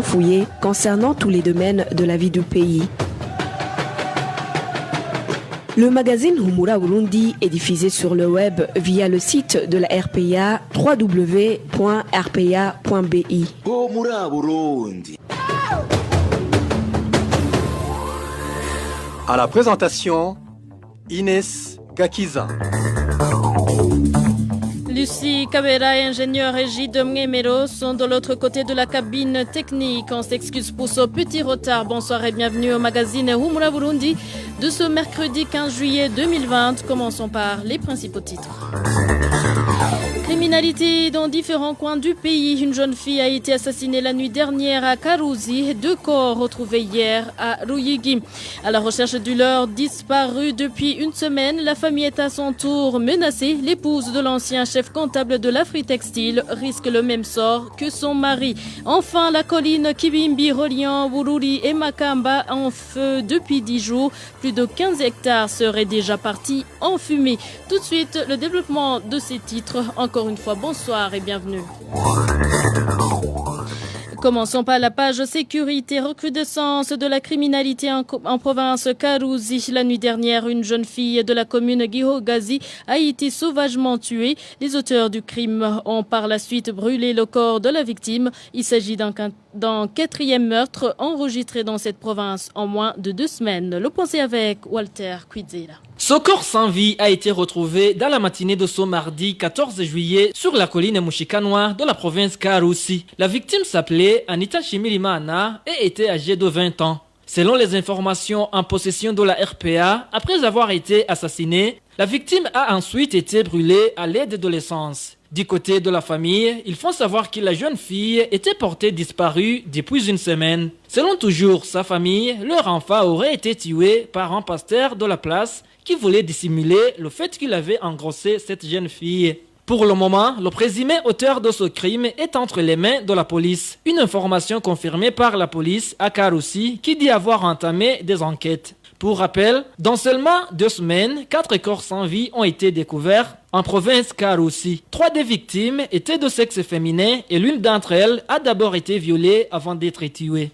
fouillé concernant tous les domaines de la vie du pays. Le magazine Humura Burundi est diffusé sur le web via le site de la RPA www.rpa.bi. Humura Burundi. À la présentation, Inès Gakiza. Lucie Kabera et ingénieur Régie de Mgemero sont de l'autre côté de la cabine technique. On s'excuse pour ce petit retard. Bonsoir et bienvenue au magazine Humura Burundi de ce mercredi 15 juillet 2020. Commençons par les principaux titres. Criminalité dans différents coins du pays. Une jeune fille a été assassinée la nuit dernière à Karuzi. 2 corps retrouvés hier à Ruyigi. À la recherche du leur disparu depuis une semaine, la famille est à son tour menacée. L'épouse de l'ancien chef comptable de l'Afri Textile risque le même sort que son mari. Enfin, la colline Kibimbi reliant Bururi et Makamba en feu depuis 10 jours. Plus de 15 hectares seraient déjà partis en fumée. Tout de suite, le développement de ces titres. Encore une fois, bonsoir et bienvenue. Commençons par la page sécurité. Recrudescence de la criminalité en province Karuzi. La nuit dernière, une jeune fille de la commune Gihogazi a été sauvagement tuée. Les auteurs du crime ont par la suite brûlé le corps de la victime. Il s'agit d'un 4e meurtre enregistré dans cette province en moins de 2 semaines. Le point avec Walter Kwizera. Ce corps sans vie a été retrouvé dans la matinée de ce mardi 14 juillet sur la colline Mushikanoa de la province Karusi. La victime s'appelait Anita Shimirimana et était âgée de 20 ans. Selon les informations en possession de la RPA, après avoir été assassinée, la victime a ensuite été brûlée à l'aide de l'essence. Du côté de la famille, ils font savoir que la jeune fille était portée disparue depuis une semaine. Selon toujours sa famille, leur enfant aurait été tué par un pasteur de la place qui voulait dissimuler le fait qu'il avait engrossé cette jeune fille. Pour le moment, le présumé auteur de ce crime est entre les mains de la police. Une information confirmée par la police à Karusi qui dit avoir entamé des enquêtes. Pour rappel, dans seulement 2 semaines, 4 corps sans vie ont été découverts en province Karusi. 3 des victimes étaient de sexe féminin et l'une d'entre elles a d'abord été violée avant d'être tuée.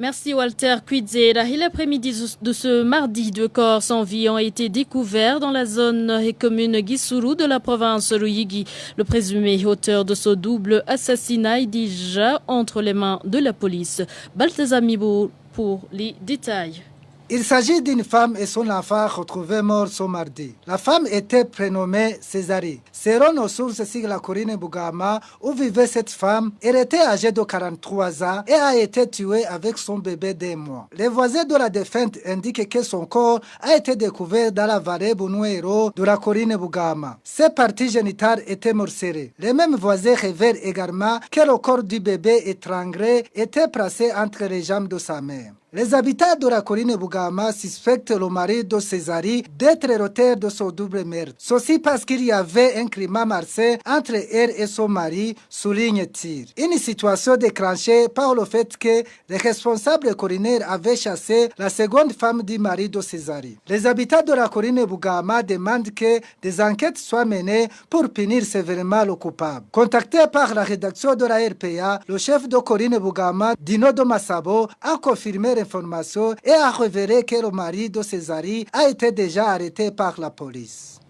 Merci Walter Kwizera. L'après-midi de ce mardi, 2 corps sans vie ont été découverts dans la zone et commune Gisuru de la province Ruyigi. Le présumé auteur de ce double assassinat est déjà entre les mains de la police. Balthazar Mibo pour les détails. Il s'agit d'une femme et son enfant retrouvés morts ce mardi. La femme était prénommée Césari. Selon nos sources sur la colline Bugama, où vivait cette femme, elle était âgée de 43 ans et a été tuée avec son bébé d'1 mois. Les voisins de la défunte indiquent que son corps a été découvert dans la vallée Bunuero de la colline Bugama. Ses parties génitales étaient morcelées. Les mêmes voisins révèlent également que le corps du bébé étranglé était placé entre les jambes de sa mère. Les habitants de la colline Bugama suspectent le mari de Césari d'être l'auteur de ce double meurtre. Ceci parce qu'il y avait un climat malsain entre elle et son mari, souligne-t-il. Une situation déclenchée par le fait que les responsables collinaires avaient chassé la seconde femme du mari de Césari. Les habitants de la colline Bugama demandent que des enquêtes soient menées pour punir sévèrement le coupable. Contacté par la rédaction de la RPA, le chef de colline Bugama, Dino de Massabo, a confirmé l'information et a révélé que le mari de Césari a été déjà arrêté par la police.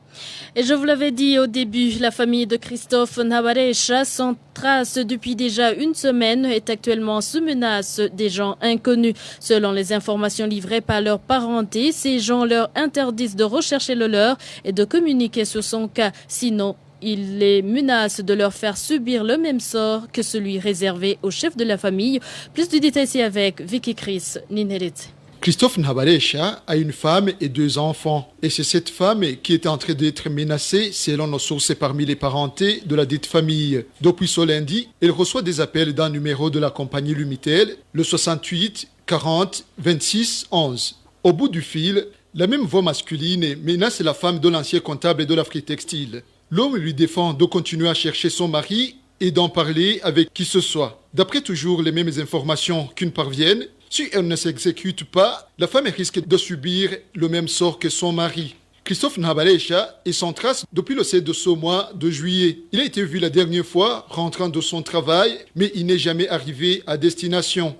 Et je vous l'avais dit au début, la famille de Christophe Nabaresha, sans trace depuis déjà 1 semaine, est actuellement sous menace des gens inconnus. Selon les informations livrées par leur parenté, ces gens leur interdisent de rechercher le leur et de communiquer sur son cas. Sinon, il les menace de leur faire subir le même sort que celui réservé au chef de la famille. Plus de détails ici avec Vicky Chris Nineret. Christophe Nabaresha a une femme et 2 enfants. Et c'est cette femme qui est en train d'être menacée, selon nos sources parmi les parentés de la dite famille. Depuis ce lundi, elle reçoit des appels d'un numéro de la compagnie Lumitel, le 68 40 26 11. Au bout du fil, la même voix masculine menace la femme de l'ancien comptable de l'Afri Textile. L'homme lui défend de continuer à chercher son mari et d'en parler avec qui que ce soit. D'après toujours les mêmes informations qui nous parviennent, si elle ne s'exécute pas, la femme risque de subir le même sort que son mari. Christophe Nhabalesha est sans trace depuis le 7 de ce mois de juillet. Il a été vu la dernière fois rentrant de son travail, mais il n'est jamais arrivé à destination.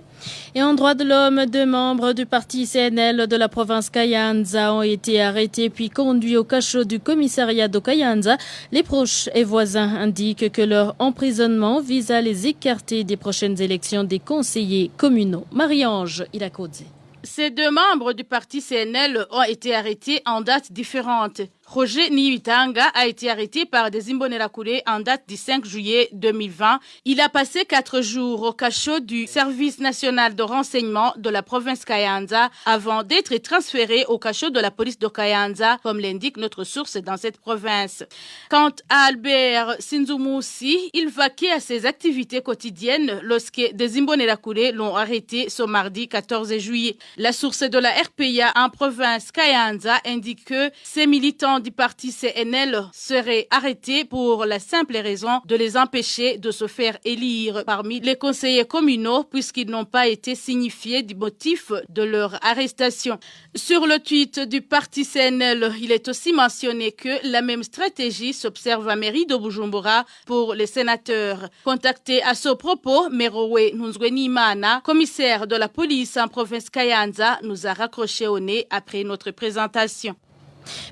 Et en droit de l'homme, 2 membres du parti CNL de la province Kayanza ont été arrêtés puis conduits au cachot du commissariat de Kayanza. Les proches et voisins indiquent que leur emprisonnement vise à les écarter des prochaines élections des conseillers communaux. Marie-Ange Ilakodze. Ces 2 membres du parti CNL ont été arrêtés en dates différentes. Roger Niwitanga a été arrêté par des Imbonerakure en date du 5 juillet 2020. Il a passé 4 jours au cachot du service national de renseignement de la province Kayanza avant d'être transféré au cachot de la police de Kayanza, comme l'indique notre source dans cette province. Quant à Albert Sinzumusi, il vaquait à ses activités quotidiennes lorsque des Imbonerakure l'ont arrêté ce mardi 14 juillet. La source de la RPA en province Kayanza indique que ces militants du parti CNL seraient arrêtés pour la simple raison de les empêcher de se faire élire parmi les conseillers communaux puisqu'ils n'ont pas été signifiés du motif de leur arrestation. Sur le tweet du parti CNL, il est aussi mentionné que la même stratégie s'observe à mairie de Bujumbura pour les sénateurs. Contacté à ce propos, Merowe Nunzwenimana, commissaire de la police en province Kayanza, nous a raccroché au nez après notre présentation.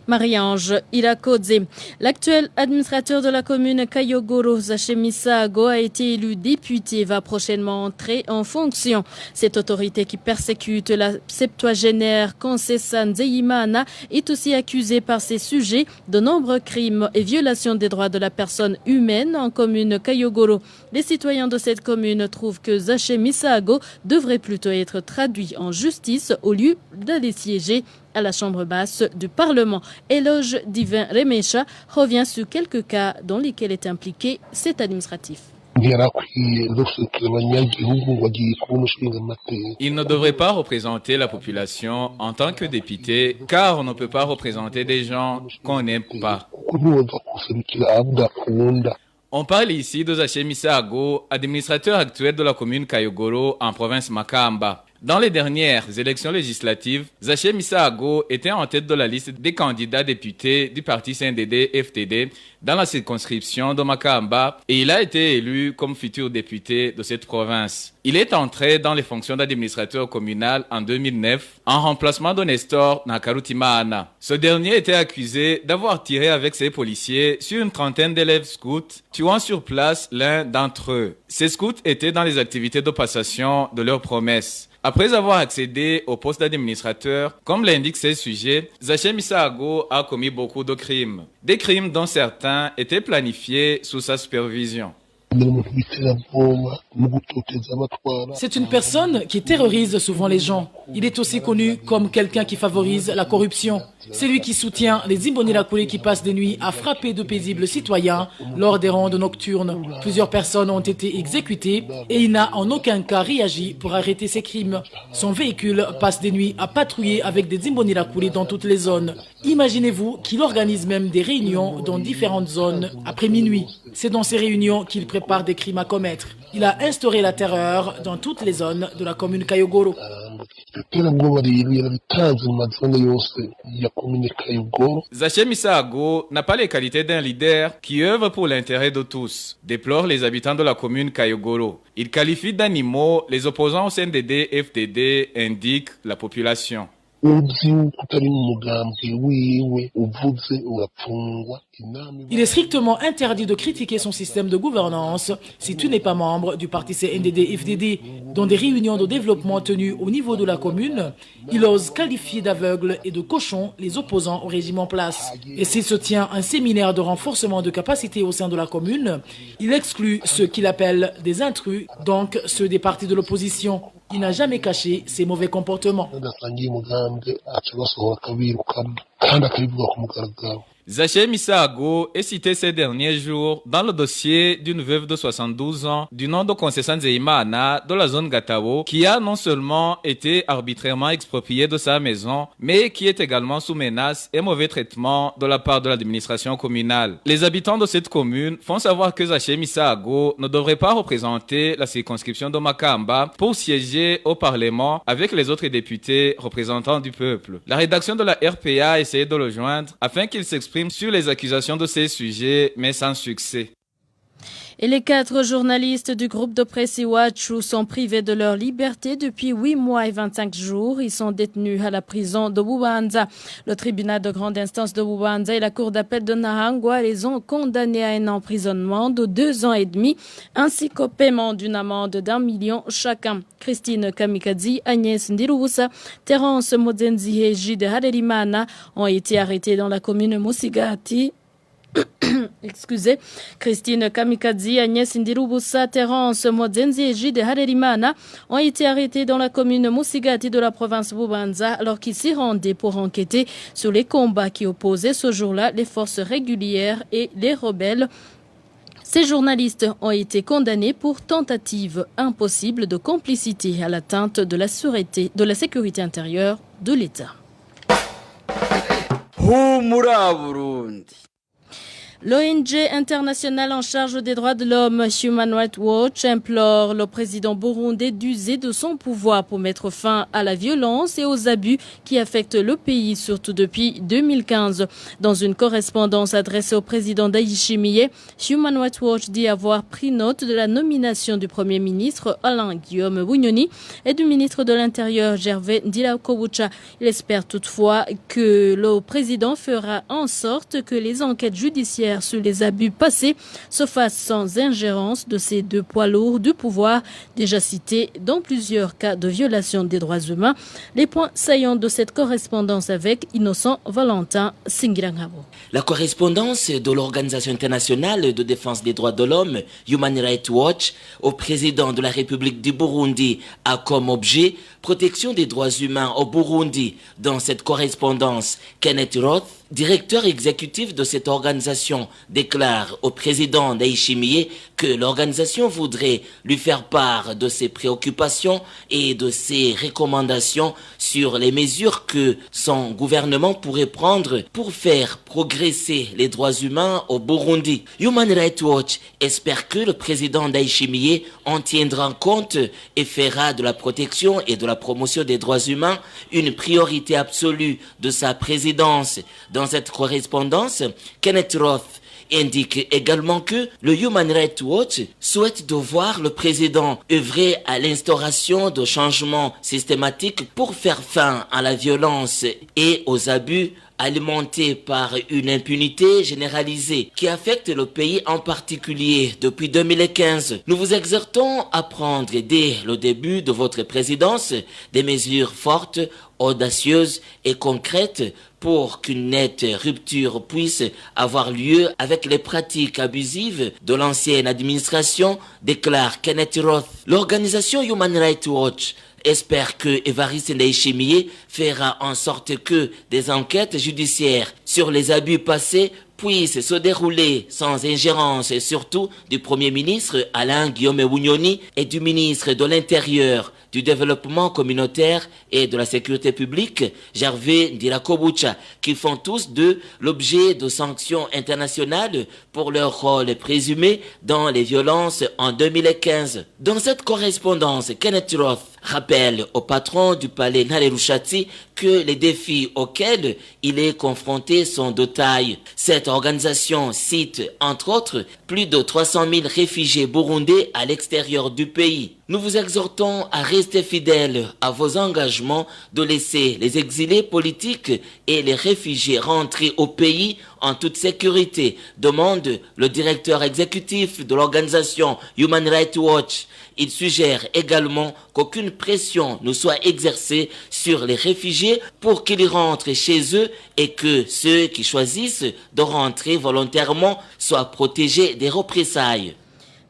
Marie-Ange Ilakodze. L'actuel administrateur de la commune Kayogoro, Zachemisago, a été élu député et va prochainement entrer en fonction. Cette autorité qui persécute la septuagénaire Concessa Nzeyimana est aussi accusée par ses sujets de nombreux crimes et violations des droits de la personne humaine en commune Kayogoro. Les citoyens de cette commune trouvent que Zachemisago devrait plutôt être traduit en justice au lieu d'aller siéger à la chambre basse du Parlement. Éloge Divin Remesha revient sur quelques cas dans lesquels est impliqué cet administratif. Il ne devrait pas représenter la population en tant que député, car on ne peut pas représenter des gens qu'on n'aime pas. On parle ici de Zachemisago, administrateur actuel de la commune Kayogoro en province Makamba. Dans les dernières élections législatives, Zachemisago était en tête de la liste des candidats députés du parti CNDD-FTD dans la circonscription de Makamba et il a été élu comme futur député de cette province. Il est entré dans les fonctions d'administrateur communal en 2009 en remplacement de Nestor Nakarutimana. Ce dernier était accusé d'avoir tiré avec ses policiers sur une trentaine d'élèves scouts, tuant sur place l'un d'entre eux. Ces scouts étaient dans les activités de passation de leurs promesses. Après avoir accédé au poste d'administrateur, comme l'indiquent ces sujets, Zachemisago a commis beaucoup de crimes. Des crimes dont certains étaient planifiés sous sa supervision. C'est une personne qui terrorise souvent les gens. Il est aussi connu comme quelqu'un qui favorise la corruption. C'est lui qui soutient les Imbonerakure qui passent des nuits à frapper de paisibles citoyens lors des rondes nocturnes. Plusieurs personnes ont été exécutées et il n'a en aucun cas réagi pour arrêter ces crimes. Son véhicule passe des nuits à patrouiller avec des Imbonerakure dans toutes les zones. Imaginez-vous qu'il organise même des réunions dans différentes zones après minuit. C'est dans ces réunions qu'il prépare des crimes à commettre. Il a instauré la terreur dans toutes les zones de la commune Kayogoro. Zachemisago n'a pas les qualités d'un leader qui œuvre pour l'intérêt de tous, déplorent les habitants de la commune Kayogoro. Il qualifie d'animaux les opposants au CNDD-FTD, indique la population. Il est strictement interdit de critiquer son système de gouvernance si tu n'es pas membre du parti CNDD-FDD. Dans des réunions de développement tenues au niveau de la commune, il ose qualifier d'aveugles et de cochons les opposants au régime en place. Et s'il se tient un séminaire de renforcement de capacité au sein de la commune, il exclut ceux qu'il appelle des intrus, donc ceux des partis de l'opposition. Il n'a jamais caché ses mauvais comportements. Zachemisago est cité ces derniers jours dans le dossier d'une veuve de 72 ans du nom de Concessa Nzeyimana de la zone Gatawo qui a non seulement été arbitrairement expropriée de sa maison mais qui est également sous menace et mauvais traitement de la part de l'administration communale. Les habitants de cette commune font savoir que Zachemisago ne devrait pas représenter la circonscription de Makamba pour siéger au Parlement avec les autres députés représentants du peuple. La rédaction de la RPA essayé de le joindre afin qu'il s'exprime sur les accusations de ces sujets, mais sans succès. Et les 4 journalistes du groupe de presse Iwachu sont privés de leur liberté depuis 8 mois et 25 jours. Ils sont détenus à la prison de Bubanza. Le tribunal de grande instance de Bubanza et la cour d'appel de Nahangwa les ont condamnés à un emprisonnement de 2 ans et demi, ainsi qu'au paiement d'une amende d'1 million chacun. Christine Kamikazi, Agnès Ndirubusa, Terence Mozenzi et Gide Harerimana ont été arrêtés dans la commune Musigati. Excusez, Christine Kamikazi, Agnès Ndirubusa, Terence Mozenzi et Gide Harerimana ont été arrêtés dans la commune Musigati de la province Bubanza alors qu'ils s'y rendaient pour enquêter sur les combats qui opposaient ce jour-là les forces régulières et les rebelles. Ces journalistes ont été condamnés pour tentative impossible de complicité à l'atteinte de la sécurité intérieure de l'État. Humura Burundi. L'ONG internationale en charge des droits de l'homme, Human Rights Watch, implore le président burundais d'user de son pouvoir pour mettre fin à la violence et aux abus qui affectent le pays, surtout depuis 2015. Dans une correspondance adressée au président Ndayishimiye, Human Rights Watch dit avoir pris note de la nomination du Premier ministre Alain-Guillaume Bunyoni et du ministre de l'Intérieur Gervais Ndirakobucha. Il espère toutefois que le président fera en sorte que les enquêtes judiciaires sur les abus passés se fassent sans ingérence de ces 2 poids lourds du pouvoir déjà cités dans plusieurs cas de violation des droits humains. Les points saillants de cette correspondance avec Innocent Valentin Singirangabo. La correspondance de l'Organisation internationale de défense des droits de l'homme, Human Rights Watch, au président de la République du Burundi a comme objet protection des droits humains au Burundi. Dans cette correspondance, Kenneth Roth, directeur exécutif de cette organisation, déclare au président Ndayishimiye que l'organisation voudrait lui faire part de ses préoccupations et de ses recommandations sur les mesures que son gouvernement pourrait prendre pour faire progresser les droits humains au Burundi. Human Rights Watch espère que le président Ndayishimiye en tiendra compte et fera de la protection et de la promotion des droits humains une priorité absolue de sa présidence. Dans cette correspondance, Kenneth Roth indique également que le Human Rights Watch souhaite de voir le président œuvrer à l'instauration de changements systématiques pour faire fin à la violence et aux abus alimentés par une impunité généralisée qui affecte le pays en particulier depuis 2015. Nous vous exhortons à prendre dès le début de votre présidence des mesures fortes, audacieuses et concrètes pour qu'une nette rupture puisse avoir lieu avec les pratiques abusives de l'ancienne administration, déclare Kenneth Roth. L'organisation Human Rights Watch espère que Evariste Ndayishimiye fera en sorte que des enquêtes judiciaires sur les abus passés puissent se dérouler sans ingérence et surtout du Premier ministre Alain-Guillaume Bunyoni et du ministre de l'Intérieur, du Développement communautaire et de la Sécurité publique, Gervais Ndirakobucha, qui font tous d'eux l'objet de sanctions internationales pour leur rôle présumé dans les violences en 2015. Dans cette correspondance, Kenneth Roth rappelle au patron du palais Nalerushati que les défis auxquels il est confronté sont de taille. Cette organisation cite, entre autres, plus de 300 000 réfugiés burundais à l'extérieur du pays. Nous vous exhortons à rester fidèles à vos engagements de laisser les exilés politiques et les réfugiés rentrer au pays en toute sécurité, demande le directeur exécutif de l'organisation Human Rights Watch. Il suggère également qu'aucune pression ne soit exercée sur les réfugiés pour qu'ils rentrent chez eux et que ceux qui choisissent de rentrer volontairement soient protégés des représailles.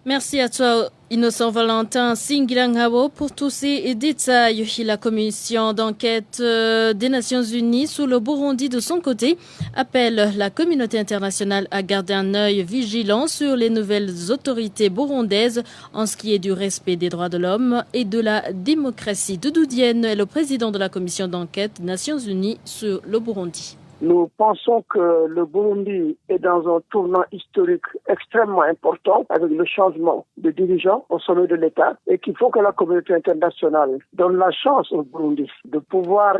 Merci à toi, Innocent Valentin Singirangabo, pour tous ces détails. La commission d'enquête des Nations Unies sur le Burundi, de son côté, appelle la communauté internationale à garder un œil vigilant sur les nouvelles autorités burundaises en ce qui est du respect des droits de l'homme et de la démocratie. Doudou Diène est le président de la commission d'enquête des Nations Unies sur le Burundi. Nous pensons que le Burundi est dans un tournant historique extrêmement important avec le changement de dirigeants au sommet de l'État et qu'il faut que la communauté internationale donne la chance au Burundi de pouvoir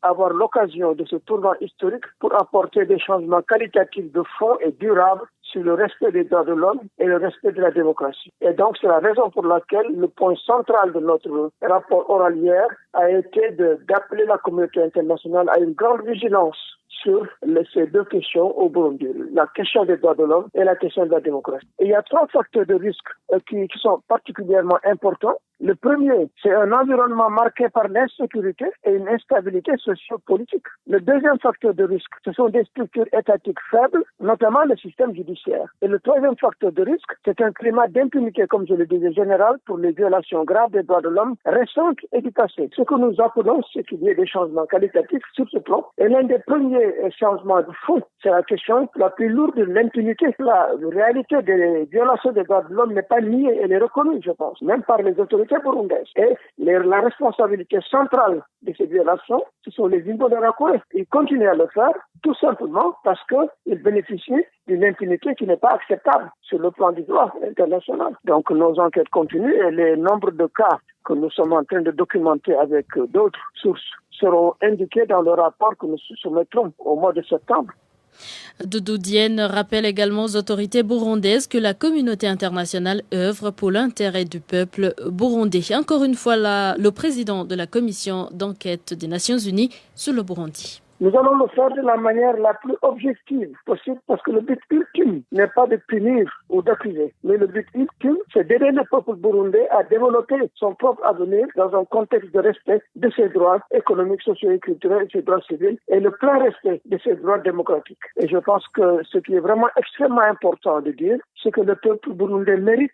avoir l'occasion de ce tournant historique pour apporter des changements qualitatifs de fond et durables sur le respect des droits de l'homme et le respect de la démocratie. Et donc, c'est la raison pour laquelle le point central de notre rapport oral hier a été d'appeler la communauté internationale à une grande vigilance sur ces deux questions au Burundi, la question des droits de l'homme et la question de la démocratie. Et il y a 3 facteurs de risque qui sont particulièrement importants. Le premier, c'est un environnement marqué par l'insécurité et une instabilité socio-politique. Le deuxième facteur de risque, ce sont des structures étatiques faibles, notamment le système judiciaire. Et le troisième facteur de risque, c'est un climat d'impunité, comme je le disais, général pour les violations graves des droits de l'homme récentes et du passé. Ce que nous appelons, c'est qu'il y ait des changements qualitatifs sur ce plan. Et l'un des premiers changements de fond, c'est la question la plus lourde de l'impunité. La réalité des violations des droits de l'homme n'est pas niée, elle est reconnue, je pense, même par les autorités burundaises. Et la responsabilité centrale de ces violations, ce sont les Imbonerakure. Ils continuent à le faire, tout simplement parce qu'ils bénéficient d'une impunité qui n'est pas acceptable sur le plan du droit international. Donc nos enquêtes continuent et les nombres de cas que nous sommes en train de documenter avec d'autres sources seront indiqués dans le rapport que nous soumettrons au mois de septembre. Doudou Diène rappelle également aux autorités burundaises que la communauté internationale œuvre pour l'intérêt du peuple burundais. Encore une fois, le président de la commission d'enquête des Nations Unies sur le Burundi. Nous allons le faire de la manière la plus objective possible parce que le but ultime n'est pas de punir ou d'accuser. Mais le but ultime, c'est d'aider le peuple burundais à développer son propre avenir dans un contexte de respect de ses droits économiques, sociaux et culturels, de ses droits civils et le plein respect de ses droits démocratiques. Et je pense que ce qui est vraiment extrêmement important de dire, c'est que le peuple burundais mérite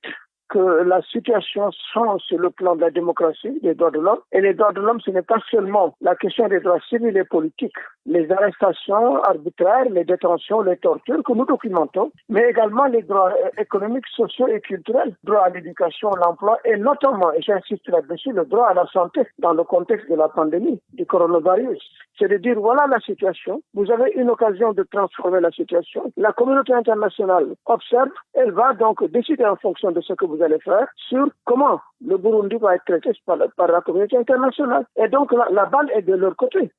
que la situation change sur le plan de la démocratie, des droits de l'homme. Et les droits de l'homme, ce n'est pas seulement la question des droits civils et politiques, les arrestations arbitraires, les détentions, les tortures que nous documentons, mais également les droits économiques, sociaux et culturels, droit à l'éducation, l'emploi et notamment, et j'insiste là-dessus, le droit à la santé dans le contexte de la pandémie du coronavirus. C'est de dire, voilà la situation, vous avez une occasion de transformer la situation. La communauté internationale observe, elle va donc décider en fonction de ce que vous allez faire sur comment le Burundi va être traité par la communauté internationale. Et donc la balle est de leur côté.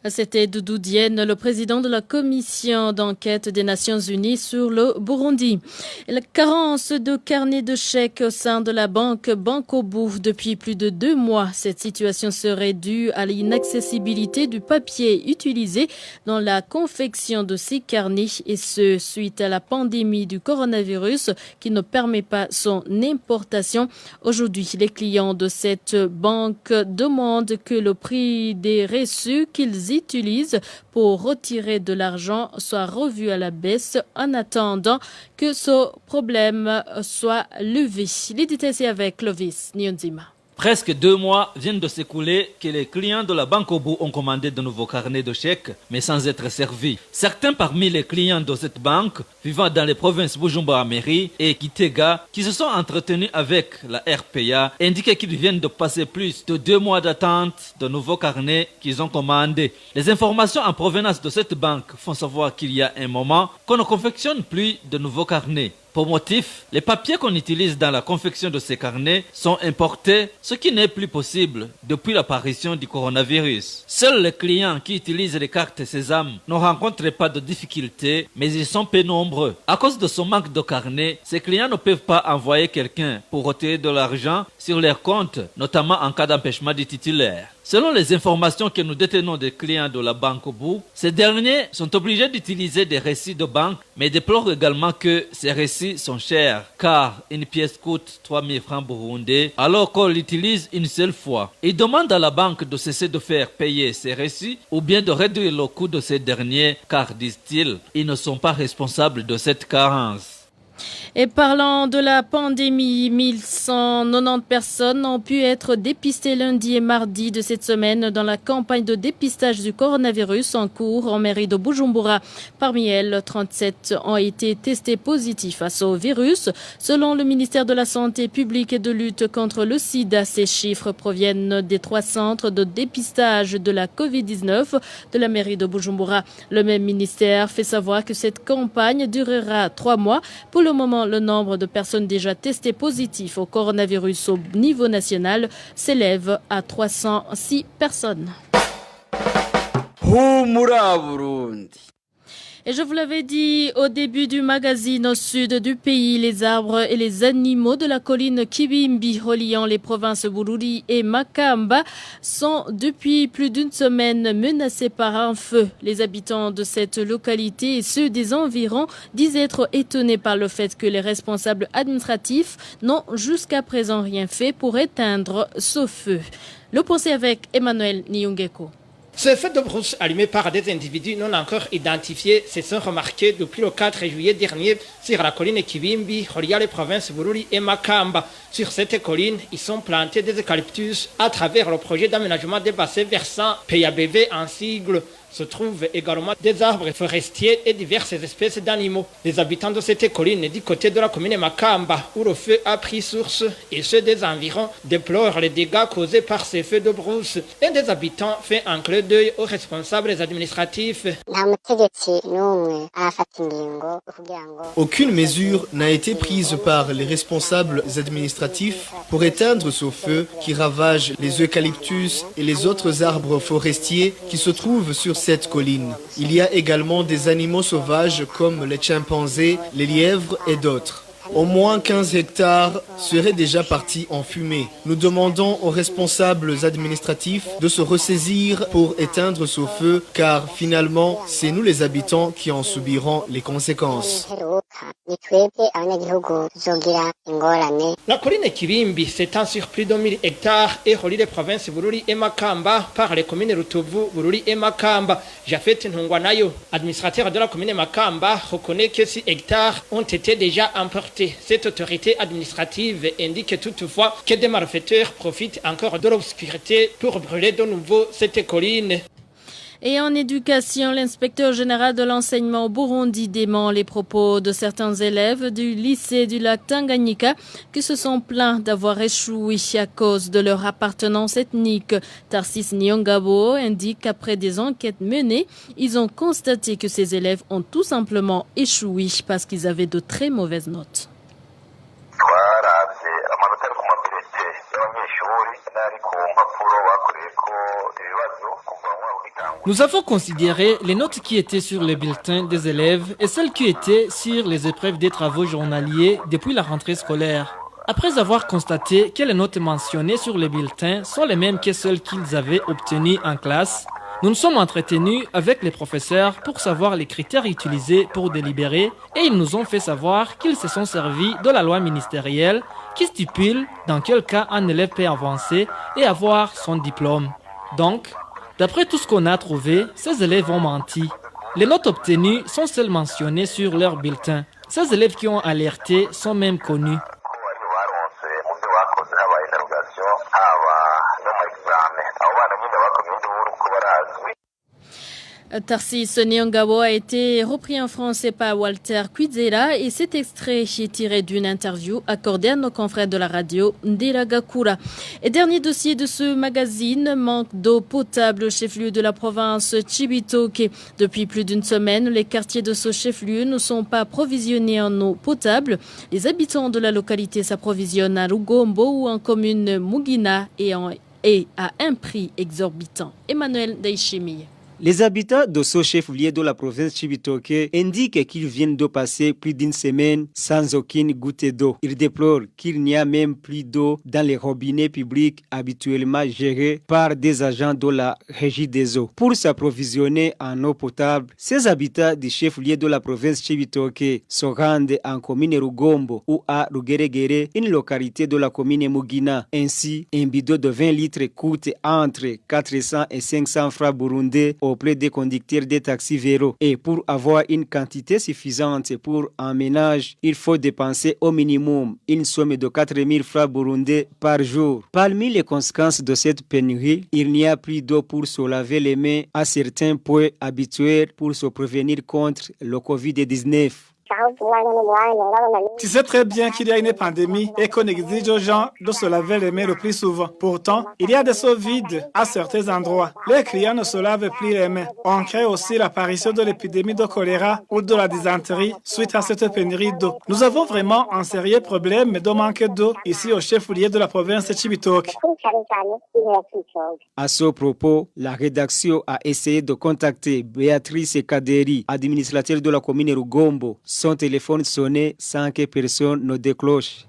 C'était Doudou Diène, le président de la commission d'enquête des Nations Unies sur le Burundi. La carence de carnet de chèques au sein de la banque Bankobu depuis plus de 2 mois. Cette situation serait due à l'inaccessibilité du papier utilisé dans la confection de ces carnets et ce suite à la pandémie du coronavirus qui ne permet pas son importation. Aujourd'hui, les clients de cette banque demandent que le prix des reçus qu'ils utilisent pour retirer de l'argent soit revu à la baisse en attendant que ce problème soit levé. Les détails c'est avec Clovis Nyonzima. Presque 2 mois viennent de s'écouler que les clients de la Bankobu ont commandé de nouveaux carnets de chèques, mais sans être servis. Certains parmi les clients de cette banque, vivant dans les provinces Bujumbura-Mairie et Kitega, qui se sont entretenus avec la RPA, indiquaient qu'ils viennent de passer plus de 2 mois d'attente de nouveaux carnets qu'ils ont commandés. Les informations en provenance de cette banque font savoir qu'il y a un moment qu'on ne confectionne plus de nouveaux carnets. Pour motif, les papiers qu'on utilise dans la confection de ces carnets sont importés, ce qui n'est plus possible depuis l'apparition du coronavirus. Seuls les clients qui utilisent les cartes Sésame ne rencontrent pas de difficultés, mais ils sont peu nombreux. À cause de ce manque de carnets, ces clients ne peuvent pas envoyer quelqu'un pour retirer de l'argent sur leur compte, notamment en cas d'empêchement du titulaire. Selon les informations que nous détenons des clients de la Bankobu, ces derniers sont obligés d'utiliser des récits de banque, mais déplorent également que ces récits sont chers, car une pièce coûte 3 000 francs burundais, alors qu'on l'utilise une seule fois. Ils demandent à la banque de cesser de faire payer ces récits, ou bien de réduire le coût de ces derniers, car, disent-ils, ils ne sont pas responsables de cette carence. Et parlant de la pandémie, 1190 personnes ont pu être dépistées lundi et mardi de cette semaine dans la campagne de dépistage du coronavirus en cours en mairie de Bujumbura. Parmi elles, 37 ont été testées positives à ce virus. Selon le ministère de la Santé publique et de lutte contre le sida, ces chiffres proviennent des 3 centres de dépistage de la Covid-19 de la mairie de Bujumbura. Le même ministère fait savoir que cette campagne durera 3 mois. Pour le moment, le nombre de personnes déjà testées positives au coronavirus au niveau national s'élève à 306 personnes. Humura Burundi. Et je vous l'avais dit au début du magazine, au sud du pays, les arbres et les animaux de la colline Kibimbi reliant les provinces Bururi et Makamba sont depuis plus d'une semaine menacés par un feu. Les habitants de cette localité et ceux des environs disent être étonnés par le fait que les responsables administratifs n'ont jusqu'à présent rien fait pour éteindre ce feu. Le procès avec Emmanuel Niungeko. Ce feu de brousse allumé par des individus non encore identifiés se sont remarqués depuis le 4 juillet dernier sur la colline Kibimbi, reliant les provinces Bururi et Makamba. Sur cette colline, ils sont plantés des eucalyptus à travers le projet d'aménagement des bassins versants PABV en sigle. Se trouvent également des arbres forestiers et diverses espèces d'animaux. Les habitants de cette colline du côté de la commune Makamba, où le feu a pris source, et ceux des environs déplorent les dégâts causés par ces feux de brousse. Et des habitants font un clin d'œil aux responsables administratifs. Aucune mesure n'a été prise par les responsables administratifs pour éteindre ce feu qui ravage les eucalyptus et les autres arbres forestiers qui se trouvent sur cette colline. Il y a également des animaux sauvages comme les chimpanzés, les lièvres et d'autres. Au moins 15 hectares seraient déjà partis en fumée. Nous demandons aux responsables administratifs de se ressaisir pour éteindre ce feu, car finalement, c'est nous les habitants qui en subirons les conséquences. La colline Kibimbi s'étend sur plus de 1000 hectares et relie les provinces Bururi et Makamba par les communes Rutovu, Bururi et Makamba. Jafet Ntungwanayo, administrateur de la commune Makamba, reconnaît que 6 hectares ont été déjà emportés. Cette autorité administrative indique toutefois que des malfaiteurs profitent encore de l'obscurité pour brûler de nouveau cette colline. Et en éducation, l'inspecteur général de l'enseignement au Burundi dément les propos de certains élèves du lycée du lac Tanganyika qui se sont plaints d'avoir échoué à cause de leur appartenance ethnique. Tarsis Nyongabo indique qu'après des enquêtes menées, ils ont constaté que ces élèves ont tout simplement échoué parce qu'ils avaient de très mauvaises notes. Nous avons considéré les notes qui étaient sur les bulletins des élèves et celles qui étaient sur les épreuves des travaux journaliers depuis la rentrée scolaire. Après avoir constaté que les notes mentionnées sur les bulletins sont les mêmes que celles qu'ils avaient obtenues en classe, nous nous sommes entretenus avec les professeurs pour savoir les critères utilisés pour délibérer et ils nous ont fait savoir qu'ils se sont servis de la loi ministérielle qui stipule dans quel cas un élève peut avancer et avoir son diplôme. Donc, d'après tout ce qu'on a trouvé, ces élèves ont menti. Les notes obtenues sont celles mentionnées sur leur bulletin. Ces élèves qui ont alerté sont même connus. Tarsis Nyongabo a été repris en français par Walter Kwizera et cet extrait est tiré d'une interview accordée à nos confrères de la radio Nderagakura. Et dernier dossier de ce magazine, manque d'eau potable au chef-lieu de la province Cibitoke. Depuis plus d'une semaine, les quartiers de ce chef-lieu ne sont pas approvisionnés en eau potable. Les habitants de la localité s'approvisionnent à Rugombo ou en commune Mugina et à un prix exorbitant. Emmanuel Daishimi. Les habitants de ce chef-lieu de la province Cibitoke indiquent qu'ils viennent de passer plus d'une semaine sans aucune goutte d'eau. Ils déplorent qu'il n'y a même plus d'eau dans les robinets publics habituellement gérés par des agents de la régie des eaux. Pour s'approvisionner en eau potable, ces habitants du chef-lieu de la province Cibitoke se rendent en commune Rugombo ou à Rugeregere, une localité de la commune Mugina. Ainsi, un bidon de 20 litres coûte entre 400 et 500 francs burundais au auprès des conducteurs des taxis vélos. Et pour avoir une quantité suffisante pour un ménage, il faut dépenser au minimum une somme de 4 000 francs burundais par jour. Parmi les conséquences de cette pénurie, il n'y a plus d'eau pour se laver les mains à certains points habituels pour se prévenir contre le Covid-19. Tu sais très bien qu'il y a une pandémie et qu'on exige aux gens de se laver les mains le plus souvent. Pourtant, il y a des seaux vides à certains endroits. Les clients ne se lavent plus les mains. On crée aussi l'apparition de l'épidémie de choléra ou de la dysenterie suite à cette pénurie d'eau. Nous avons vraiment un sérieux problème de manque d'eau ici au chef-lieu de la province de Cibitoke. À ce propos, la rédaction a essayé de contacter Béatrice Kaderi, administratrice de la commune Rugombo. Son téléphone sonnait sans que personne ne décroche.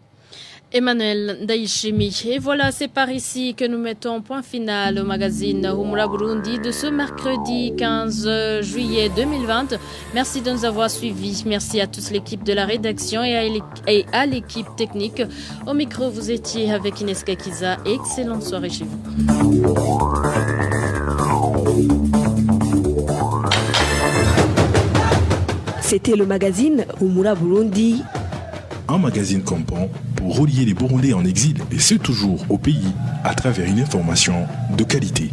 Emmanuel Daishimi. Et voilà, c'est par ici que nous mettons point final au magazine Humura Burundi de ce mercredi 15 juillet 2020. Merci de nous avoir suivis. Merci à toute l'équipe de la rédaction et à l'équipe technique. Au micro, vous étiez avec Ines Kakiza. Excellente soirée chez vous. C'était le magazine Humura Burundi. Un magazine comprend pour relier les Burundais en exil et ceux toujours au pays à travers une information de qualité.